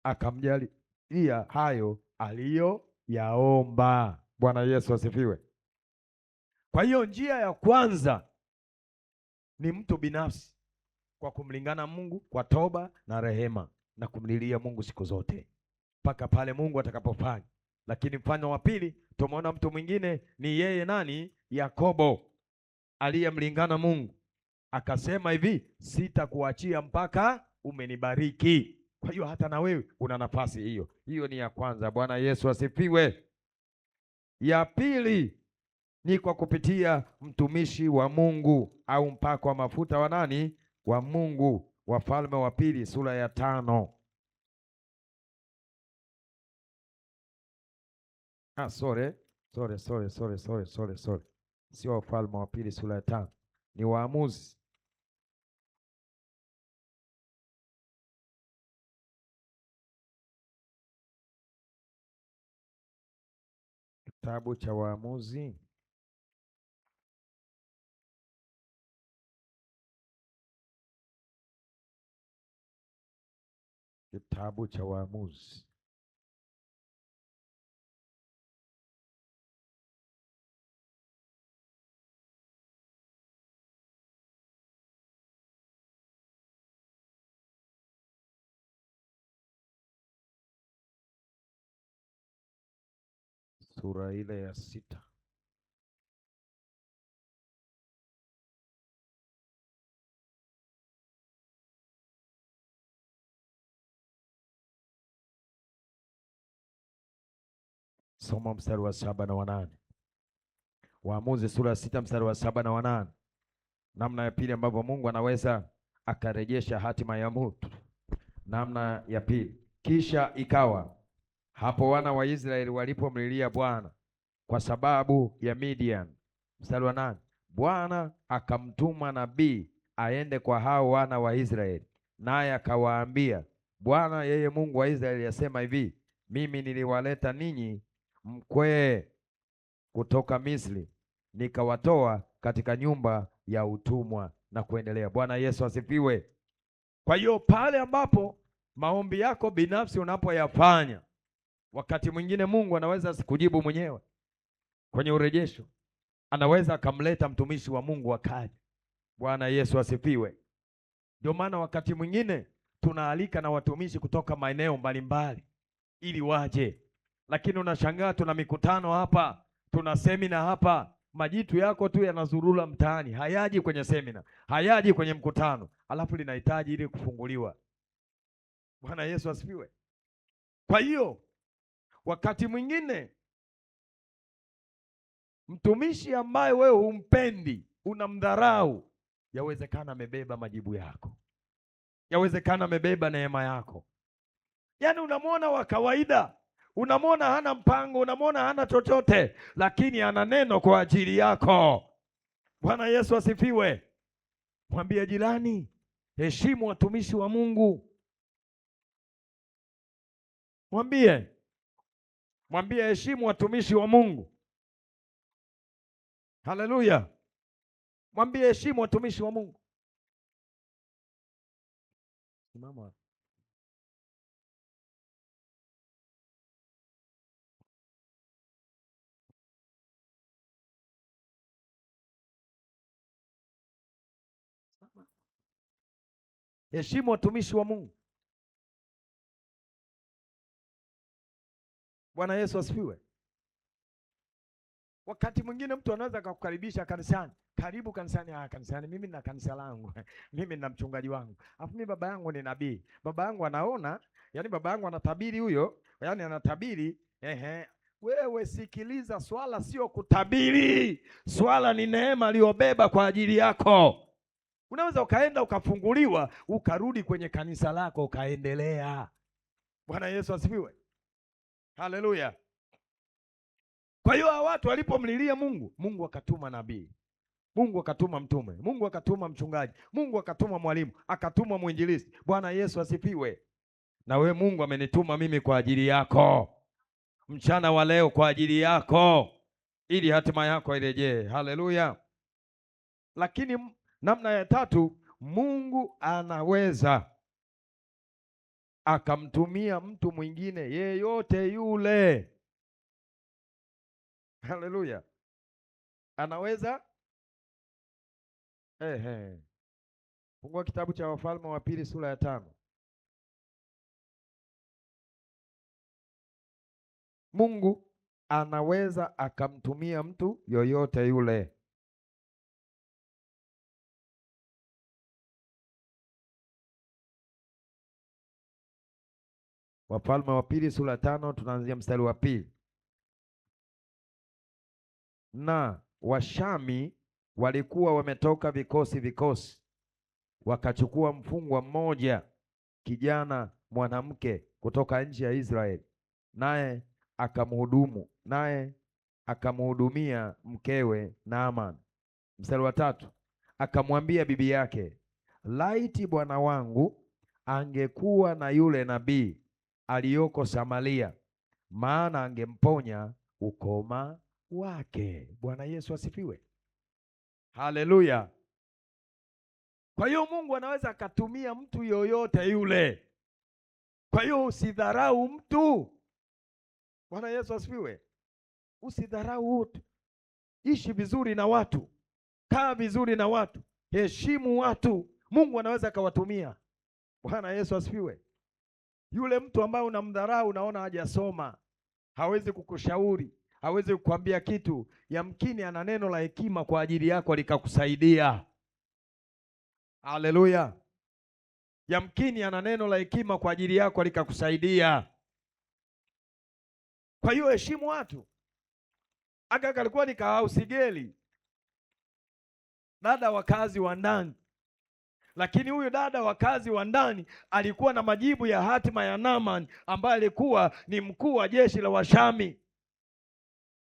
akamjalia hayo aliyoyaomba. Bwana Yesu asifiwe. Kwa hiyo njia ya kwanza ni mtu binafsi kwa kumlingana Mungu kwa toba na rehema na kumlilia Mungu siku zote mpaka pale Mungu atakapofanya. Lakini mfano wa pili tumeona mtu mwingine ni yeye nani? Yakobo aliyemlingana Mungu akasema hivi, sitakuachia mpaka umenibariki. Kwa hiyo hata na wewe una nafasi hiyo. Hiyo ni ya kwanza. Bwana Yesu asifiwe. Ya pili ni kwa kupitia mtumishi wa Mungu au mpako wa mafuta wa nani? Wa Mungu. Wafalme wa pili sura ya 5. Sorry. Sio Wafalme wa pili sura ya 5. Ni Waamuzi. Kitabu cha Waamuzi sura ile ya 6. Soma mstari wa 7 na wa 8. Waamuzi sura ya 6 mstari wa 7 na wa 8. Namna ya pili ambavyo Mungu anaweza akarejesha hatima ya mtu. Namna ya pili. Kisha ikawa hapo wana wa Israeli walipomlilia Bwana kwa sababu ya Midian. Mstari wa 8, Bwana akamtuma nabii aende kwa hao wana wa Israeli, naye akawaambia, Bwana yeye Mungu wa Israeli asema hivi, mimi niliwaleta ninyi mkwee kutoka Misri, nikawatoa katika nyumba ya utumwa, na kuendelea. Bwana Yesu asifiwe. Kwa hiyo pale ambapo maombi yako binafsi unapoyafanya, wakati mwingine Mungu anaweza asikujibu mwenyewe kwenye urejesho, anaweza akamleta mtumishi wa Mungu akaja. Bwana Yesu asifiwe. Ndio maana wakati mwingine tunaalika na watumishi kutoka maeneo mbalimbali ili waje, lakini unashangaa tuna mikutano hapa, tuna semina hapa, majitu yako tu yanazurula mtaani, hayaji kwenye semina, hayaji kwenye mkutano, alafu linahitaji ili kufunguliwa. Bwana Yesu asifiwe. Kwa hiyo wakati mwingine mtumishi ambaye wewe humpendi, unamdharau, yawezekana amebeba majibu yako, yawezekana amebeba neema yako. Yaani unamwona wa kawaida, unamwona hana mpango, unamwona hana chochote, lakini ana neno kwa ajili yako. Bwana Yesu asifiwe. Mwambie jirani, heshimu watumishi wa Mungu. Mwambie heshimu watumishi wa Mungu. Haleluya. Mwambie heshimu watumishi wa Mungu. Mama. Heshimu watumishi wa Mungu. Bwana Yesu asifiwe. Wakati mwingine mtu anaweza akakukaribisha kanisani, karibu kanisani. Kanisani mimi na kanisa langu mimi na mchungaji wangu, alafu mimi baba yangu ni nabii, baba yangu anaona, yani baba yangu anatabiri, huyo yani anatabiri. Wewe sikiliza, swala sio kutabiri, swala ni neema aliyobeba kwa ajili yako. Unaweza ukaenda ukafunguliwa, ukarudi kwenye kanisa lako ukaendelea. Bwana Yesu asifiwe. Haleluya. Kwa hiyo hao watu walipomlilia Mungu, Mungu akatuma nabii, Mungu akatuma mtume, Mungu akatuma mchungaji, Mungu akatuma mwalimu, akatuma mwinjilisti. Bwana Yesu asifiwe. Na we Mungu amenituma mimi kwa ajili yako, mchana wa leo kwa ajili yako, ili hatima yako irejee. Haleluya. Lakini namna ya tatu, Mungu anaweza akamtumia mtu mwingine yeyote yule. Haleluya. Anaweza fungua kitabu cha Wafalme wa Pili sura ya 5. Mungu anaweza akamtumia mtu yoyote yule. Wafalme wa Pili sura ya 5, tunaanzia mstari wa 2. Na Washami walikuwa wametoka vikosi, wakachukua mfungwa mmoja, kijana mwanamke kutoka nchi ya Israeli, naye akamhudumia mkewe Naaman. Mstari wa 3, akamwambia bibi yake, laiti bwana wangu angekuwa na yule nabii aliyoko Samaria, maana angemponya ukoma wake. Bwana Yesu asifiwe. Haleluya. Kwa hiyo Mungu anaweza akatumia mtu yoyote yule. Kwa hiyo usidharau mtu. Bwana Yesu asifiwe. Usidharau mtu. Ishi vizuri na watu, kaa vizuri na watu, heshimu watu. Mungu anaweza akawatumia. Bwana Yesu asifiwe. Yule mtu ambaye unamdharau, unaona hajasoma, hawezi kukushauri, hawezi kukwambia kitu, yamkini ana neno la hekima kwa ajili yako likakusaidia. Haleluya. Yamkini ana neno la hekima kwa ajili yako likakusaidia. Kwa hiyo heshimu watu. Agaka alikuwa ni Kahausigeli, dada wa kazi wa ndani, lakini huyo dada wa kazi wa ndani alikuwa na majibu ya hatima ya Naaman ambaye alikuwa ni mkuu wa jeshi la Washami.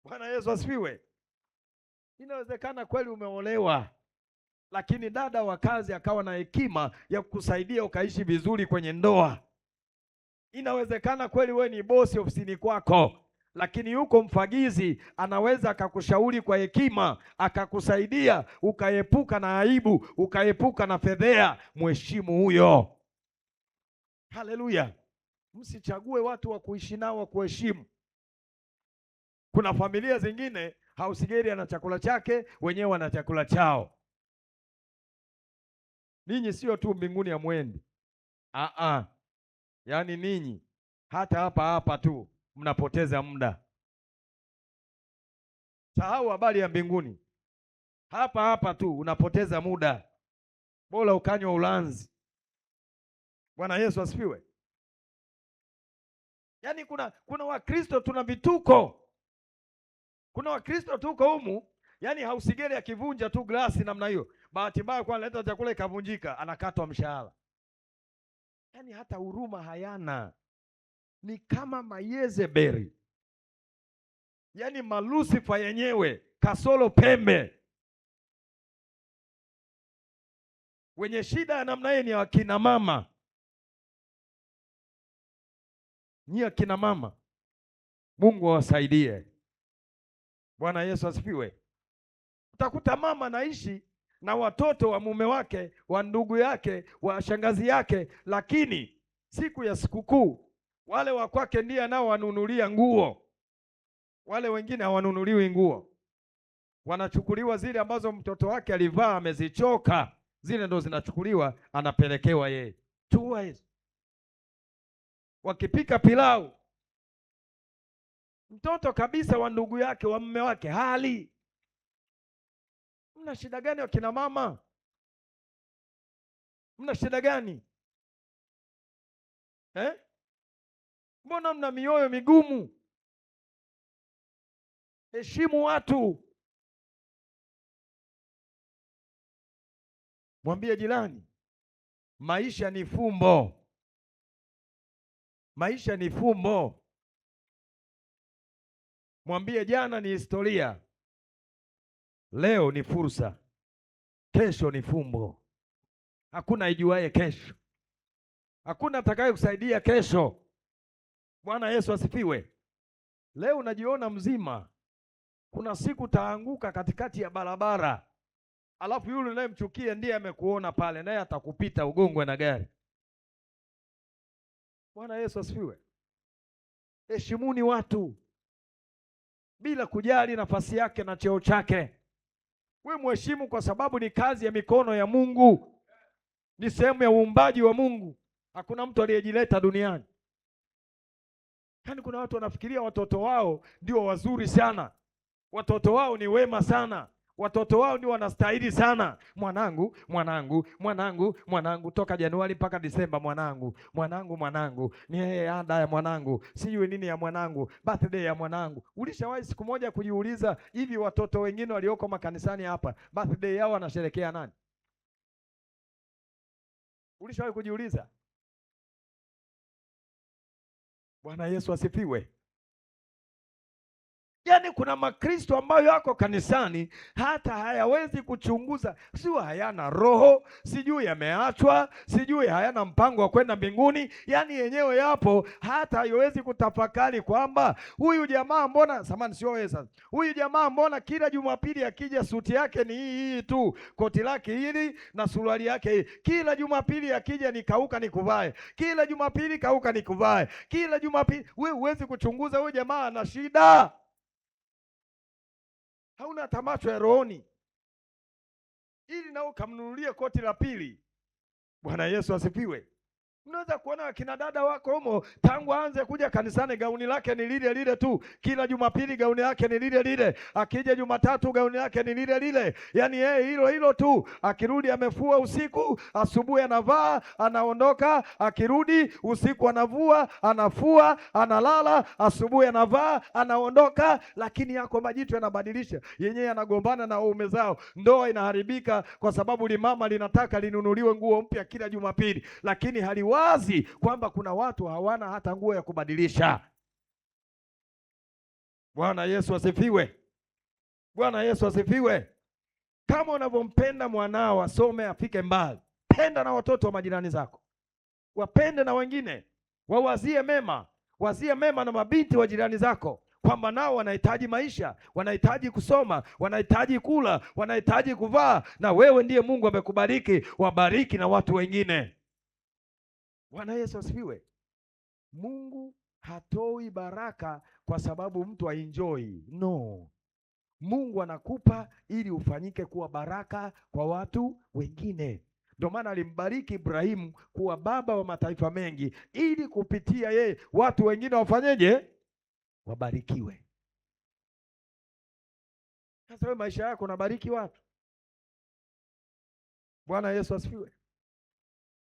Bwana Yesu asifiwe. Inawezekana kweli umeolewa, lakini dada wa kazi akawa na hekima ya kukusaidia ukaishi vizuri kwenye ndoa. Inawezekana kweli wewe ni bosi ofisini kwako, lakini yuko mfagizi anaweza akakushauri kwa hekima, akakusaidia ukaepuka na aibu, ukaepuka na fedhea. Mheshimu huyo. Haleluya. Msichague watu wa kuishi nao wa kuheshimu. Kuna familia zingine hausigeri ana chakula chake, wenyewe wana chakula chao. Ninyi sio tu mbinguni ya mwendi. Yaani ninyi hata hapa tu mnapoteza muda. Sahau habari ya mbinguni. Hapa tu unapoteza muda. Bora ukanywa ulanzi. Bwana Yesu asifiwe. Yaani kuna Wakristo tuna vituko. Kuna Wakristo tuko humu, yaani hausigeri akivunja tu glasi namna hiyo, bahati mbaya kwa analeta chakula ikavunjika, anakatwa mshahara. Yaani hata huruma hayana. Ni kama Mayezebeli, yaani Malusifa yenyewe kasoro pembe. Wenye shida ya namna hii ni wakina mama. Nyie akina mama, Mungu awasaidie. Bwana Yesu asifiwe. Utakuta mama anaishi na watoto wa mume wake, wa ndugu yake, wa shangazi yake, lakini siku ya sikukuu wale wa kwake ndiye nao wanunulia nguo. Wale wengine hawanunuliwi nguo, wanachukuliwa zile ambazo mtoto wake alivaa amezichoka, zile ndo zinachukuliwa anapelekewa yeye. Wakipika pilau, mtoto kabisa wa ndugu yake wa mume wake hali. Mna shida gani wakina mama? Mna shida gani Mbona mna mioyo migumu? Heshimu watu. Mwambie jirani, maisha ni fumbo. Maisha ni fumbo. Mwambie jana ni historia, leo ni fursa, kesho ni fumbo. Hakuna ijuaye kesho, hakuna atakaye kusaidia kesho. Bwana Yesu asifiwe. Leo unajiona mzima, kuna siku taanguka katikati ya barabara, alafu yule unayemchukia ndiye amekuona pale, naye atakupita ugongwe na gari. Bwana Yesu asifiwe. Heshimuni watu bila kujali nafasi yake na cheo chake. We mheshimu kwa sababu ni kazi ya mikono ya Mungu, ni sehemu ya uumbaji wa Mungu. Hakuna mtu aliyejileta duniani. Yaani kuna watu wanafikiria watoto wao ndio wazuri sana, watoto wao ni wema sana, watoto wao ndio wanastahili sana. Mwanangu toka Januari mpaka Disemba, mwanangu ni ada ya mwanangu, sijui nini ya mwanangu, birthday ya mwanangu. Ulishawahi siku moja kujiuliza, hivi watoto wengine walioko makanisani hapa birthday yao wanasherekea nani? Ulishawahi kujiuliza? Bwana Yesu asifiwe. Yaani kuna Makristo ambayo yako kanisani hata hayawezi kuchunguza, sio hayana roho, sijui yameachwa, sijui hayana mpango wa kwenda mbinguni. Yaani yenyewe yapo, hata haiwezi kutafakari kwamba huyu jamaa mbona, samani sio wewe sasa, huyu jamaa mbona kila Jumapili akija suti yake ni hii tu, koti lake hili na suruali yake hii. Kila Jumapili akija nikauka nikuvae, kila Jumapili kauka nikuvae, kila Jumapili. Wewe huwezi kuchunguza huyu jamaa ana shida. Hauna tamacho ya rohoni ili nao kamnunulie koti la pili. Bwana Yesu asifiwe. Unaweza kuona akina dada wako humo tangu aanze kuja kanisani gauni lake ni lile lile tu, kila Jumapili gauni lake ni lile lile, akija Jumatatu gauni lake ni lile lile, yaani yeye hilo hilo tu. Akirudi amefua usiku, asubuhi anavaa, anaondoka, akirudi usiku anavua, anafua, analala, asubuhi anavaa, anaondoka. Lakini yako majitu yanabadilisha, yenyewe yanagombana na waume zao, ndoa inaharibika kwa sababu limama linataka linunuliwe nguo mpya kila Jumapili, lakini wazi kwamba kuna watu hawana hata nguo ya kubadilisha. Bwana Yesu asifiwe. Bwana Yesu asifiwe. Kama unavyompenda mwanao asome afike mbali, penda na watoto wa majirani zako, wapende na wengine, wawazie mema, wazie mema na mabinti wa jirani zako, kwamba nao wanahitaji maisha, wanahitaji kusoma, wanahitaji kula, wanahitaji kuvaa, na wewe ndiye Mungu amekubariki, wabariki na watu wengine. Bwana Yesu asifiwe. Mungu hatoi baraka kwa sababu mtu aenjoy. No. Mungu anakupa ili ufanyike kuwa baraka kwa watu wengine. Ndio maana alimbariki Ibrahimu kuwa baba wa mataifa mengi, ili kupitia yeye watu wengine wafanyeje? Wabarikiwe. Sasa wewe maisha yako unabariki watu. Bwana Yesu asifiwe.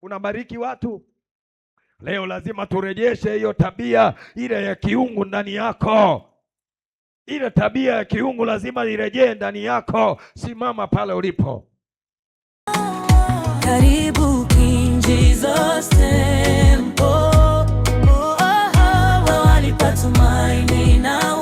Unabariki watu. Leo lazima turejeshe hiyo tabia ile ya kiungu ndani yako. Ile tabia ya kiungu lazima irejee ndani yako. Simama pale ulipo. Karibu King Jesus Temple. Walipa tumaini na